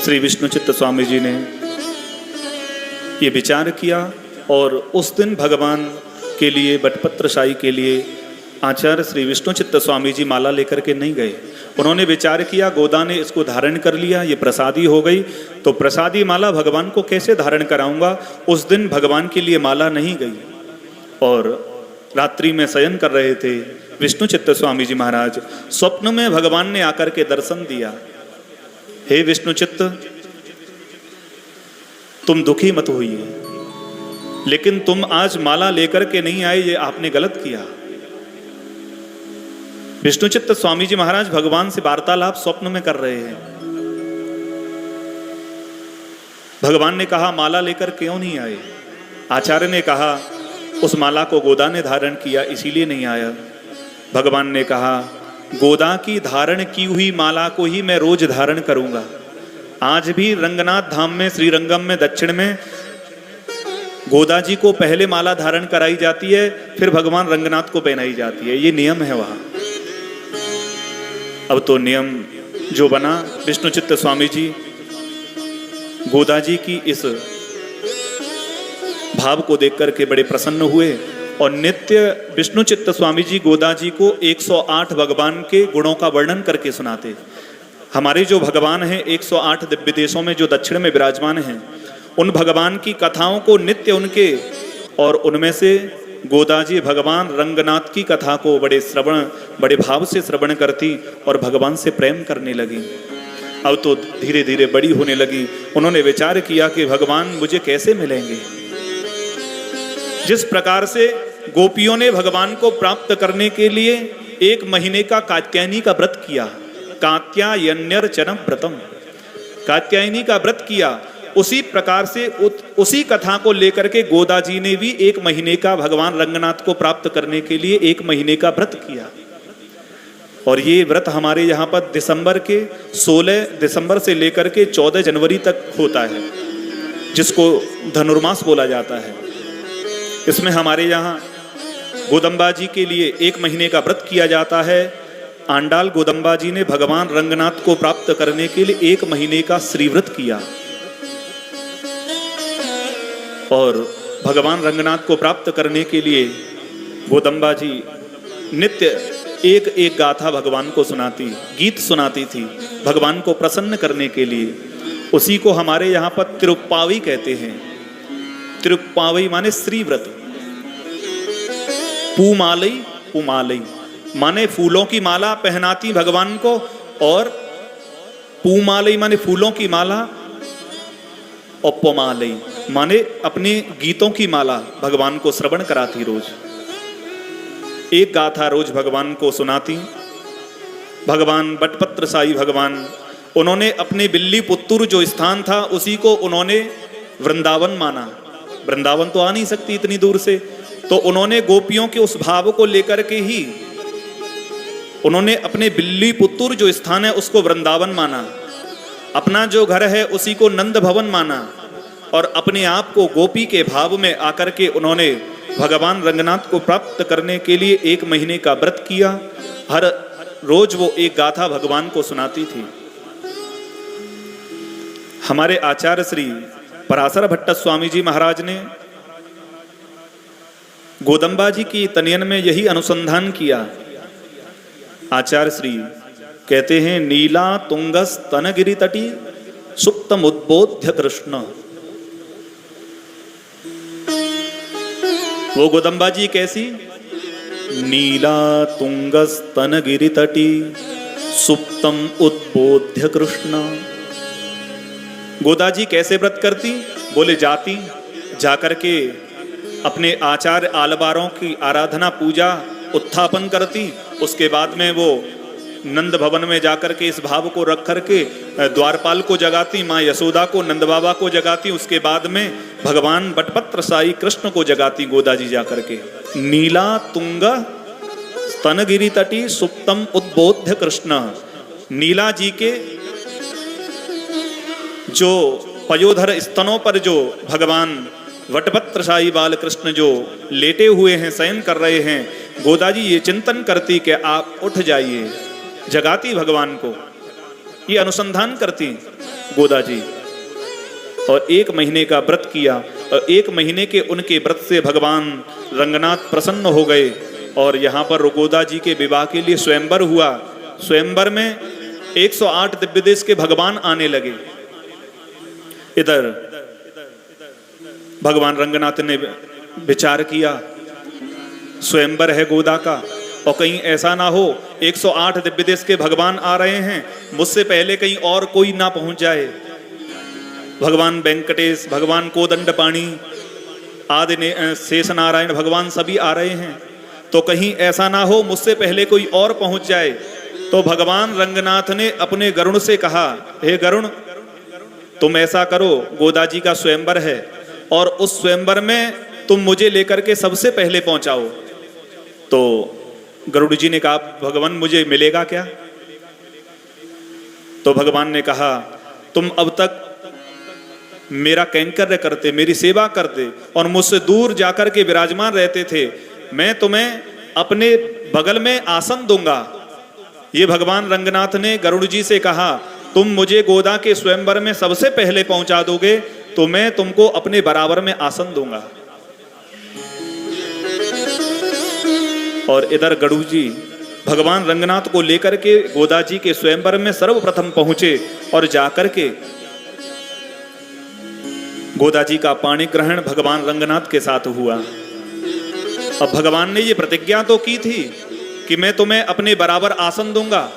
श्री विष्णुचित्त स्वामी जी ने ये विचार किया और उस दिन भगवान के लिए, बटपत्र शाही के लिए आचार्य श्री विष्णुचित्त स्वामी जी माला लेकर के नहीं गए। उन्होंने विचार किया गोदा ने इसको धारण कर लिया, ये प्रसादी हो गई, तो प्रसादी माला भगवान को कैसे धारण कराऊंगा। उस दिन भगवान के लिए माला नहीं गई और रात्रि में शयन कर रहे थे विष्णुचित्त स्वामी जी महाराज। स्वप्न में भगवान ने आकर के दर्शन दिया, हे विष्णुचित्त तुम दुखी मत होइए, लेकिन तुम आज माला लेकर के नहीं आए, ये आपने गलत किया। विष्णुचित्त स्वामी जी महाराज भगवान से वार्तालाप स्वप्न में कर रहे हैं। भगवान ने कहा माला लेकर क्यों नहीं आए। आचार्य ने कहा उस माला को गोदा ने धारण किया इसीलिए नहीं आया। भगवान ने कहा गोदा की धारण की हुई माला को ही मैं रोज धारण करूंगा। आज भी रंगनाथ धाम में, श्रीरंगम में, दक्षिण में गोदा जी को पहले माला धारण कराई जाती है, फिर भगवान रंगनाथ को पहनाई जाती है। ये नियम है वहां। अब तो नियम जो बना, विष्णुचित्त स्वामी जी गोदा जी की इस भाव को देख करके बड़े प्रसन्न हुए और नित्य विष्णुचित्त स्वामी जी गोदा जी को 108 भगवान के गुणों का वर्णन करके सुनाते। हमारे जो भगवान हैं 108 दिव्य देशों में जो दक्षिण में विराजमान हैं, उन भगवान की कथाओं को नित्य उनके, और उनमें से गोदा जी भगवान रंगनाथ की कथा को बड़े भाव से श्रवण करती और भगवान से प्रेम करने लगी। अब तो धीरे धीरे बड़ी होने लगी। उन्होंने विचार किया कि भगवान मुझे कैसे मिलेंगे। जिस प्रकार से गोपियों ने भगवान को प्राप्त करने के लिए 1 महीने का कात्यायनी का व्रत किया, कात्यायन्यर्चनम व्रतम, कात्यायनी का व्रत किया, उसी प्रकार से उसी कथा को लेकर के गोदा जी ने भी 1 महीने का भगवान रंगनाथ को प्राप्त करने के लिए 1 महीने का व्रत किया। और ये व्रत हमारे यहाँ पर दिसंबर के 16 दिसंबर से लेकर के 14 जनवरी तक होता है, जिसको धनुर्मास बोला जाता है। इसमें हमारे यहाँ गोदम्बा जी के लिए 1 महीने का व्रत किया जाता है। आंडाल गोदम्बा जी ने भगवान रंगनाथ को प्राप्त करने के लिए 1 महीने का श्रीव्रत किया और भगवान रंगनाथ को प्राप्त करने के लिए गोदम्बा जी नित्य एक गाथा भगवान को सुनाती, गीत सुनाती थी भगवान को प्रसन्न करने के लिए। उसी को हमारे यहाँ पर तिरुप्पावी कहते हैं। तिरुप्पावी माने श्रीव्रत। पुमालई माने फूलों की माला पहनाती भगवान को, और पुमालई माने फूलों की माला, और पोमालई माने अपने गीतों की माला भगवान को श्रवण कराती। रोज एक गाथा रोज भगवान को सुनाती। भगवान बटपत्र शाही भगवान, उन्होंने अपने बिल्ली पुत्तूर जो स्थान था उसी को उन्होंने वृंदावन माना। वृंदावन तो आ नहीं सकती इतनी दूर से, तो उन्होंने गोपियों के उस भाव को लेकर के ही उन्होंने अपने बिल्ली पुत्तूर जो स्थान है उसको वृंदावन माना। अपना जो घर है उसी को नंद भवन माना और अपने आप को गोपी के भाव में आकर के उन्होंने भगवान रंगनाथ को प्राप्त करने के लिए 1 महीने का व्रत किया। हर रोज वो एक गाथा भगवान को सुनाती थी। हमारे आचार्य श्री पराशर भट्ट स्वामी जी महाराज ने गोदम्बा जी की तनियन में यही अनुसंधान किया। आचार्य श्री कहते हैं नीला तुंगस तनगिरि तटी सुप्तम उद्बोध्य कृष्ण। वो गोदम्बा जी कैसी? नीला तुंगस तनगिरि तटी सुप्तम उद्बोध्य कृष्ण। गोदा जी कैसे व्रत करती? बोले जाती, जाकर के अपने आचार्य आलवारों की आराधना पूजा उत्थापन करती। उसके बाद में वो नंद भवन में जाकर के इस भाव को रख करके द्वारपाल को जगाती, माँ यशोदा को, नंद बाबा को जगाती। उसके बाद में भगवान बटपत्र साई कृष्ण को जगाती गोदा जी जाकर के। नीला तुंग स्तनगिरि तटी सुप्तम उद्बोध्य कृष्ण। नीला जी के जो पयोधर स्तनों पर जो भगवान वटपत्रशाही बाल कृष्ण जो लेटे हुए हैं, शयन कर रहे हैं, गोदा जी ये चिंतन करती कि आप उठ जाइए, जगाती भगवान को, ये अनुसंधान करती। गोदा जी, और 1 महीने का व्रत किया, और 1 महीने के उनके व्रत से भगवान रंगनाथ प्रसन्न हो गए। और यहाँ पर गोदा जी के विवाह के लिए स्वयंवर हुआ। स्वयंवर में 108 दिव्य देश के भगवान आने लगे। इधर भगवान रंगनाथ ने विचार किया, स्वयंवर है गोदा का, और कहीं ऐसा ना हो 108 दिव्य देश के भगवान आ रहे हैं, मुझसे पहले कहीं और कोई ना पहुंच जाए। भगवान वेंकटेश, भगवान कोदंडपाणि आदि ने शेष नारायण भगवान सभी आ रहे हैं, तो कहीं ऐसा ना हो मुझसे पहले कोई और पहुंच जाए। तो भगवान रंगनाथ ने अपने गरुण से कहा, हे गरुण, तुम ऐसा करो, गोदा जी का स्वयंवर है और उस स्वयंवर में तुम मुझे लेकर के सबसे पहले पहुंचाओ। तो गरुड़ जी ने कहा, भगवान मुझे मिलेगा क्या? तो भगवान ने कहा, तुम अब तक मेरा कैंकर्य करते, मेरी सेवा करते और मुझसे दूर जाकर के विराजमान रहते थे, मैं तुम्हें अपने बगल में आसन दूंगा। ये भगवान रंगनाथ ने गरुड़ जी से कहा, तुम मुझे गोदा के स्वयंवर में सबसे पहले पहुंचा दोगे तो मैं तुमको अपने बराबर में आसन दूंगा। और इधर गरुड़ जी भगवान रंगनाथ को लेकर के गोदा जी के स्वयंवर में सर्वप्रथम पहुंचे और जाकर के गोदा जी का पाणी ग्रहण भगवान रंगनाथ के साथ हुआ। अब भगवान ने ये प्रतिज्ञा तो की थी कि मैं तुम्हें अपने बराबर आसन दूंगा,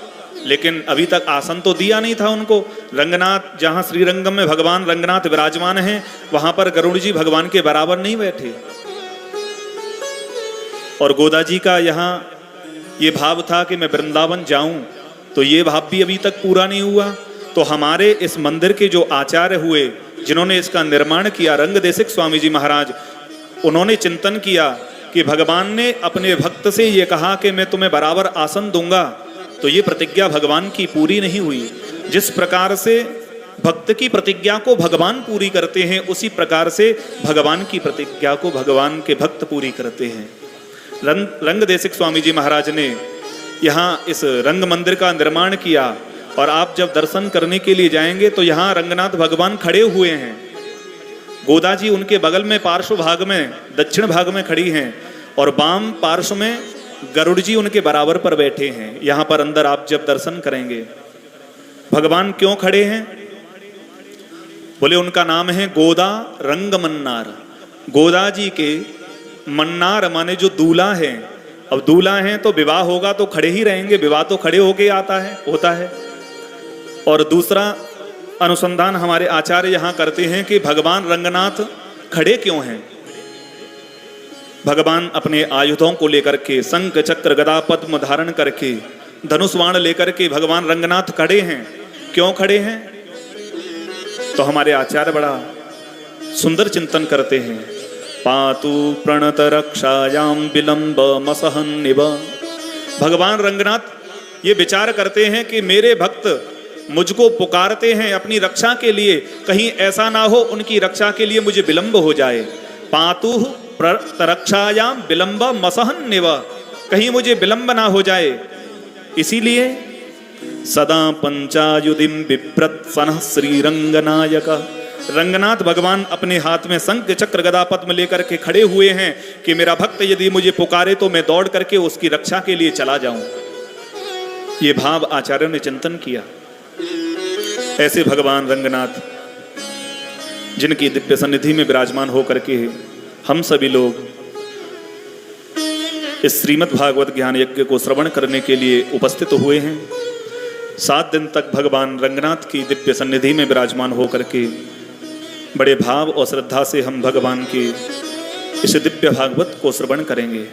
लेकिन अभी तक आसन तो दिया नहीं था उनको। रंगनाथ, जहां श्रीरंगम में भगवान रंगनाथ विराजमान हैं, वहां पर गरुड़ जी भगवान के बराबर नहीं बैठे। और गोदा जी का यहाँ ये भाव था कि मैं वृंदावन जाऊं, तो ये भाव भी अभी तक पूरा नहीं हुआ। तो हमारे इस मंदिर के जो आचार्य हुए, जिन्होंने इसका निर्माण किया, रंगदेशिक स्वामी जी महाराज, उन्होंने चिंतन किया कि भगवान ने अपने भक्त से ये कहा कि मैं तुम्हें बराबर आसन दूंगा, तो ये प्रतिज्ञा भगवान की पूरी नहीं हुई। जिस प्रकार से भक्त की प्रतिज्ञा को भगवान पूरी करते हैं, उसी प्रकार से भगवान की प्रतिज्ञा को भगवान के भक्त पूरी करते हैं। रंगदेशिक स्वामी जी महाराज ने यहाँ इस रंग मंदिर का निर्माण किया, और आप जब दर्शन करने के लिए जाएंगे तो यहाँ रंगनाथ भगवान खड़े हुए हैं। गोदा जी उनके बगल में पार्श्व भाग में, दक्षिण भाग में खड़ी हैं, और वाम पार्श्व में गरुड़ जी उनके बराबर पर बैठे हैं। यहाँ पर अंदर आप जब दर्शन करेंगे, भगवान क्यों खड़े हैं? बोले उनका नाम है गोदा रंग मन्नार। गोदा जी के मन्नार माने जो दूल्हा है। अब दूल्हा है तो विवाह होगा तो खड़े ही रहेंगे, विवाह तो खड़े होके होता है। और दूसरा अनुसंधान हमारे आचार्य यहाँ करते हैं कि भगवान रंगनाथ खड़े क्यों हैं। भगवान अपने आयुधों को लेकर के, शंख चक्र गदा पद्म धारण करके, धनुष बाण लेकर के भगवान रंगनाथ खड़े हैं। क्यों खड़े हैं? तो हमारे आचार्य बड़ा सुंदर चिंतन करते हैं। पातु प्रणत रक्षायाम विलंब मसहन्निव। भगवान रंगनाथ ये विचार करते हैं कि मेरे भक्त मुझको पुकारते हैं अपनी रक्षा के लिए, कहीं ऐसा ना हो उनकी रक्षा के लिए मुझे विलंब हो जाए। पातु रक्षायाम विलंब मसहन्निव, कहीं मुझे विलंब ना हो जाए। इसीलिए सदा पंचायुधिम बिभ्रत सनः श्रीरंगनायक। रंगनाथ भगवान अपने हाथ में शंख चक्र गदा पद्म लेकर के खड़े हुए हैं कि मेरा भक्त यदि मुझे पुकारे तो मैं दौड़ करके उसकी रक्षा के लिए चला जाऊं। ये भाव आचार्यों ने चिंतन किया। ऐसे भगवान रंगनाथ जिनकी दिव्य सन्निधि में विराजमान होकर के हम सभी लोग इस श्रीमद् भागवत ज्ञान यज्ञ को श्रवण करने के लिए उपस्थित हुए हैं। 7 दिन तक भगवान रंगनाथ की दिव्य सन्निधि में विराजमान होकर के बड़े भाव और श्रद्धा से हम भगवान की इस दिव्य भागवत को श्रवण करेंगे।